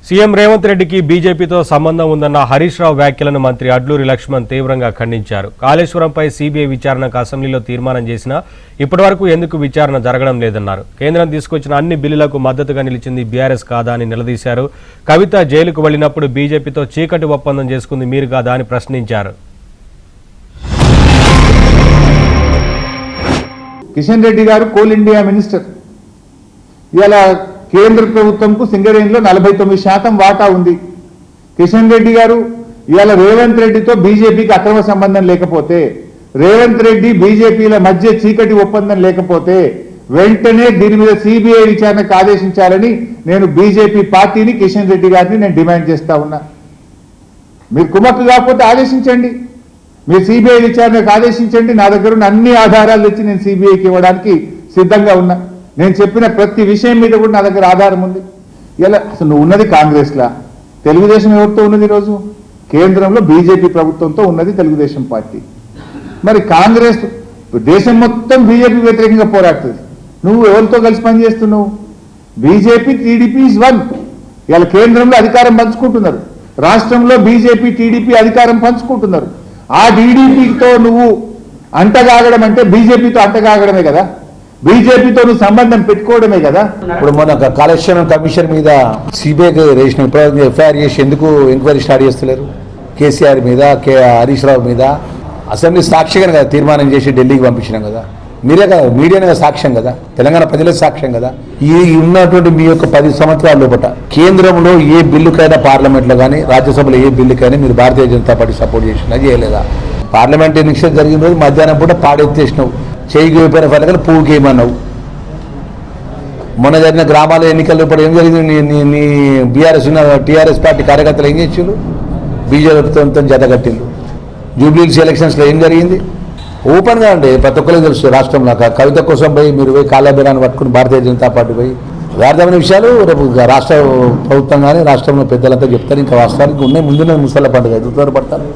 CM Revanth రెడ్డికి బీజేపీతో సంబంధం ఉందన్న హరీష్ రావు వ్యాఖ్యలను మంత్రి అడ్లూరి లక్ష్మణ్ తీవ్రంగా ఖండించారు. కాళేశ్వరంపై సీబీఐ విచారణకు అసెంబ్లీలో తీర్మానం చేసినా ఇప్పటివరకు ఎందుకు విచారణ జరగడం లేదన్నారు. కేంద్రం తీసుకొచ్చిన అన్ని బిల్లులకు మద్దతుగా నిలిచింది బీఆర్ఎస్ కాదా అని నిలదీశారు. కవిత జైలుకు వెళ్లినప్పుడు బీజేపీతో చీకటి ఒప్పందం చేసుకుంది మీరు కాదా అని ప్రశ్నించారు. కిషన్ రెడ్డి గారు కోల్ ఇండియా మినిస్టర్. ఇలా కేంద్ర ప్రభుత్వంకు సింగరేణిలో 49% వాటా ఉంది. కిషన్ రెడ్డి గారు ఇవాళ రేవంత్ రెడ్డితో బీజేపీకి అక్రమ సంబంధం లేకపోతే, రేవంత్ రెడ్డి బీజేపీల మధ్య చీకటి ఒప్పందం లేకపోతే వెంటనే దీని మీద సిబిఐ విచారణకు ఆదేశించాలని నేను బీజేపీ పార్టీని, కిషన్ రెడ్డి గారిని నేను డిమాండ్ చేస్తా ఉన్నా. మీరు కుమ్మక్కు కాకపోతే ఆదేశించండి, మీరు సిబిఐ విచారణకు ఆదేశించండి. నా దగ్గర ఉన్న అన్ని ఆధారాలు తెచ్చి నేను సిబిఐకి ఇవ్వడానికి సిద్ధంగా ఉన్నా. నేను చెప్పిన ప్రతి విషయం మీద కూడా నా దగ్గర ఆధారం ఉంది. ఇలా అసలు నువ్వు ఉన్నది కాంగ్రెస్లా, తెలుగుదేశం ఎవరితో ఉన్నది? ఈరోజు కేంద్రంలో బీజేపీ ప్రభుత్వంతో ఉన్నది తెలుగుదేశం పార్టీ. మరి కాంగ్రెస్ దేశం మొత్తం బీజేపీ వ్యతిరేకంగా పోరాడుతుంది. నువ్వు ఎవరితో కలిసి పనిచేస్తున్నావు? BJP TDP is one. ఇలా కేంద్రంలో అధికారం పంచుకుంటున్నారు, రాష్ట్రంలో బీజేపీ టీడీపీ అధికారం పంచుకుంటున్నారు. ఆ టీడీపీతో నువ్వు అంటగాగడం అంటే బీజేపీతో అంటగాగడమే కదా, బీజేపీతో నువ్వు సంబంధం పెట్టుకోవడమే కదా. ఇప్పుడు మన కాళేశ్వరం కమిషన్ మీద సిబిఐకి రేషన్ ఎఫ్ఐఆర్ చేసి ఎందుకు ఎంక్వైరీ స్టార్ట్ చేస్తలేరు? కేసీఆర్ మీద, హరీష్ రావు మీద అసెంబ్లీ సాక్ష్యంగా కదా తీర్మానం చేసి ఢిల్లీకి పంపించినాం కదా. మీరే కదా, మీడియానే సాక్ష్యం కదా, తెలంగాణ ప్రజలే సాక్ష్యం కదా. ఈ ఉన్నటువంటి మీ యొక్క 10 సంవత్సరాల లోపల కేంద్రంలో ఏ బిల్లుకైనా, పార్లమెంట్లో కానీ రాజ్యసభలో ఏ బిల్లుకైనా మీరు భారతీయ జనతా పార్టీ సపోర్ట్ చేసినా చేయలేదా? పార్లమెంట్ ఎన్నికలు జరిగిన రోజు మధ్యాహ్నం పూట పాడెత్తేసినావు, చేయికి అయిపోయిన ఫలితాలు పువ్వుకి ఏమన్నావు. మొన్న జరిగిన గ్రామాల ఎన్నికల్లో ఇప్పుడు ఏం జరిగింది? నీ బీఆర్ఎస్ టీఆర్ఎస్ పార్టీ కార్యకర్తలు ఏం చేసిండ్రు? బీజేపీతో జతగట్టిండ్రు. జూబ్లీహిల్స్ ఎలక్షన్స్లో ఏం జరిగింది? ఓపెన్గా అండి, ప్రతి ఒక్కరికి తెలుసు. రాష్ట్రంలో కవిత కోసం పోయి మీరు పోయి కాళ్ళబీరాన్ని పట్టుకుని భారతీయ జనతా పార్టీ పోయి వ్యర్థమైన విషయాలు రేపు రాష్ట్ర ప్రభుత్వం కానీ రాష్ట్రంలో పెద్దలంతా చెప్తారు. ఇంకా వాస్తవానికి ఉన్నాయి. ముందున్న ముసళ్ళ పండుగ ఎదుగుతారు పడతారు.